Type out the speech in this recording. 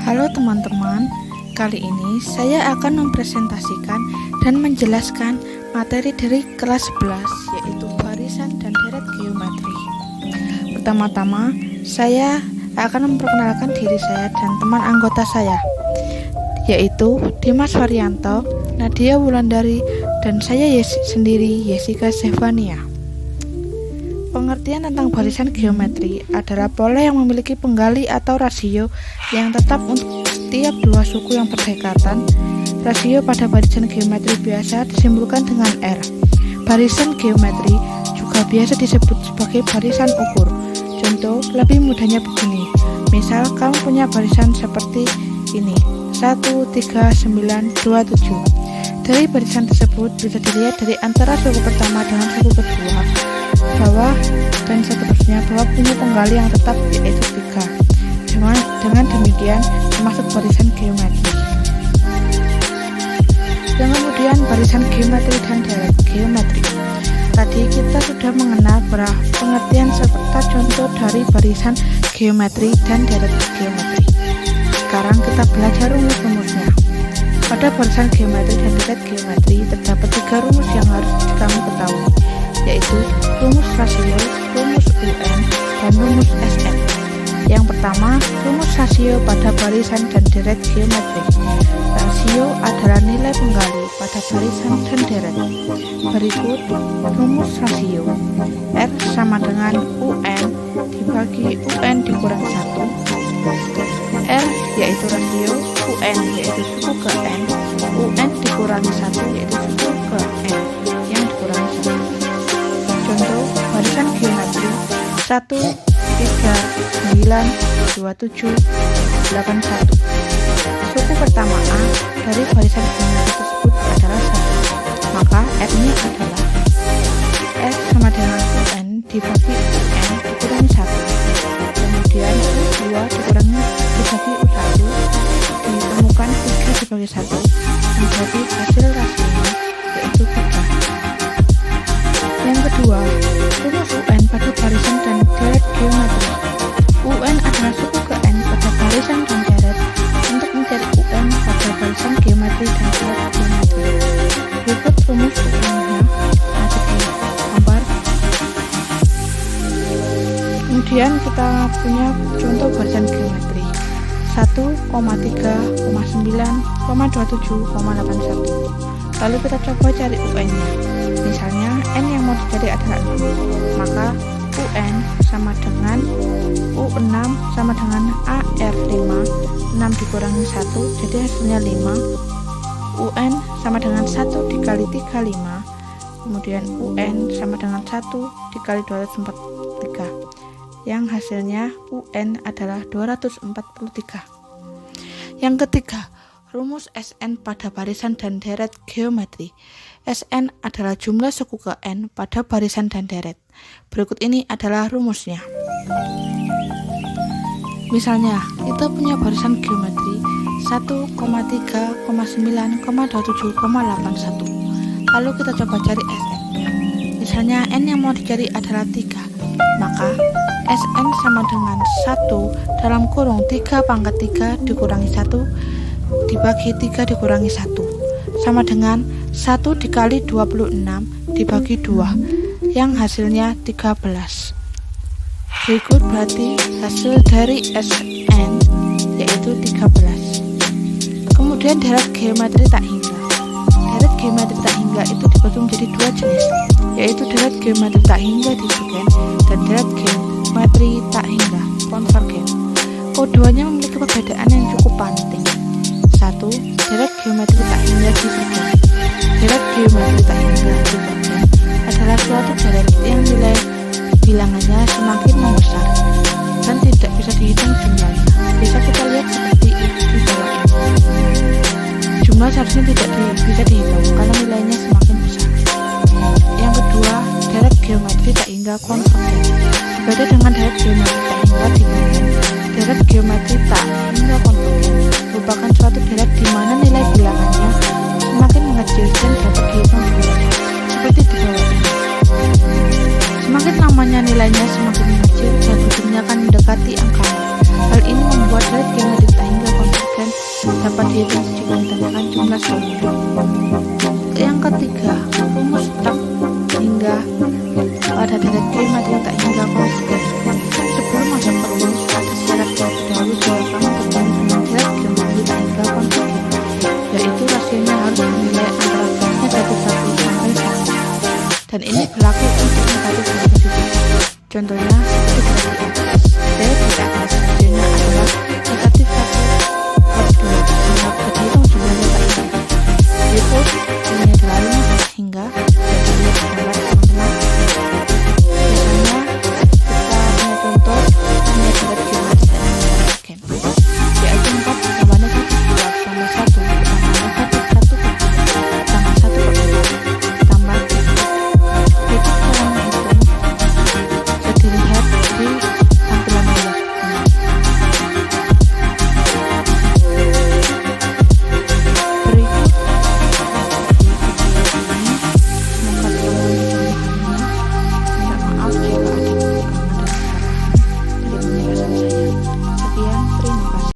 Halo teman-teman, kali ini saya akan mempresentasikan dan menjelaskan materi dari kelas 11, yaitu barisan dan deret geometri. Pertama-tama, saya akan memperkenalkan diri saya dan teman anggota saya, yaitu Dimas Waryanto, Nadia Wulandari, dan saya sendiri, Jessica Zevania. Pengertian tentang barisan geometri adalah pola yang memiliki penggali atau rasio yang tetap untuk setiap dua suku yang berdekatan. Rasio pada barisan geometri biasa disimbolkan dengan R. Barisan geometri juga biasa disebut sebagai barisan ukur. Contoh lebih mudahnya begini. Misal kamu punya barisan seperti ini, 1, 3, 9, 2, 7. Dari barisan tersebut bisa dilihat dari antara suku pertama dengan suku kedua, bawah, dan seterusnya bahwa punya penggali yang tetap, yaitu 3. Dengan demikian termasuk barisan geometri. Yang kemudian barisan geometri dan deret geometri. Tadi kita sudah mengenal pengertian serta contoh dari barisan geometri dan deret geometri. Sekarang kita belajar rumus-rumusnya. Pada barisan geometri dan deret geometri terdapat 3 rumus yang harus kamu ketahui, yaitu rumus rasio, rumus UN, dan rumus SN. Yang pertama, rumus rasio pada barisan dan deret geometri. Rasio adalah nilai penggali pada barisan dan deret. Berikut rumus rasio. R sama dengan UN dibagi UN dikurangi 1. R yaitu rasio, UN yaitu suku ke N, UN dikurangi 1 yaitu suku ke N yang dikurangi 1. Contoh barisan geometri 1, 3, 9, 27, 81. Suku pertama A dari barisan geometri tersebut adalah 1, maka R-nya adalah S sama dengan UN dibagi UN dikurangi 1. Kemudian U2 dikurangi dibagi U1 ditemukan 3 dibagi 1 menjadi hasil rasionya, yaitu 3. Yang kedua, rumus UN pada barisan dan deret geometri. UN adalah suku ke N pada barisan dan deret. Untuk mencari UN pada barisan geometri dan deret geometri, berikut rumus UN-nya ada di gambar. Kemudian kita punya contoh barisan geometri 1, 3, 9, 27, 81. Lalu kita coba cari UN-nya. Misalnya N yang mau dicari adalah 6, maka UN sama dengan U6 sama dengan AR5, 6 dikurangi 1 jadi hasilnya 5. UN sama dengan 1 dikali 35, kemudian UN sama dengan 1 dikali 243, yang hasilnya UN adalah 243. Yang ketiga, rumus SN pada barisan dan deret geometri. SN adalah jumlah suku ke N pada barisan dan deret. Berikut ini adalah rumusnya. Misalnya, kita punya barisan geometri 1, 3, 9, 27, 81. Lalu kita coba cari SN-nya. Misalnya N yang mau dicari adalah 3, maka SN sama dengan 1 dalam kurung 3 pangkat 3 dikurangi 1 dibagi 3 dikurangi 1 sama dengan 1 dikali 26 dibagi 2 yang hasilnya 13. Berikut berarti hasil dari SN yaitu 13. Kemudian deret geometri tak hingga. Deret geometri tak hingga itu dibagi menjadi 2 jenis, yaitu deret geometri tak hingga divergen dan deret geometri tak hingga konvergen. Keduanya memiliki perbedaan yang cukup penting. 1. Deret geometri tak hingga divergen. Deret geometri tak hingga divergen adalah suatu deret yang nilai bilangannya semakin membesar dan tidak bisa dihitung jumlahnya. Bisa kita lihat seperti di bawah ini. Jumlah seharusnya tidak bisa dihitung karena nilainya semakin besar. Yang kedua, deret geometri tak hingga konvergen. Berbeda dengan deret geometri tak hingga divergen, deret geometri tak hingga konvergen merupakan suatu deret di mana nilai bilangannya semakin mengecil dan dapat dihitung jumlahnya, seperti di bawah ini. Semakin lamanya nilainya semakin mengecil dan ujungnya akan mendekati angka. Hal ini membuat deret geometri tak hingga konvergen dapat dihitung jika ditanyakan jumlah solusi. Yang ketiga, rumus tak hingga pada deret geometri tak hingga konsisten. Sebelum masuk ke rumus, ada syarat terlebih dahulu jika kamu bertemu dengan deret geometri tak hingga konsisten, yaitu rasionya harus bernilai antara plusnya dari 1 sampai 1, dan ini berlaku untuk negatif dan positif. Contohnya,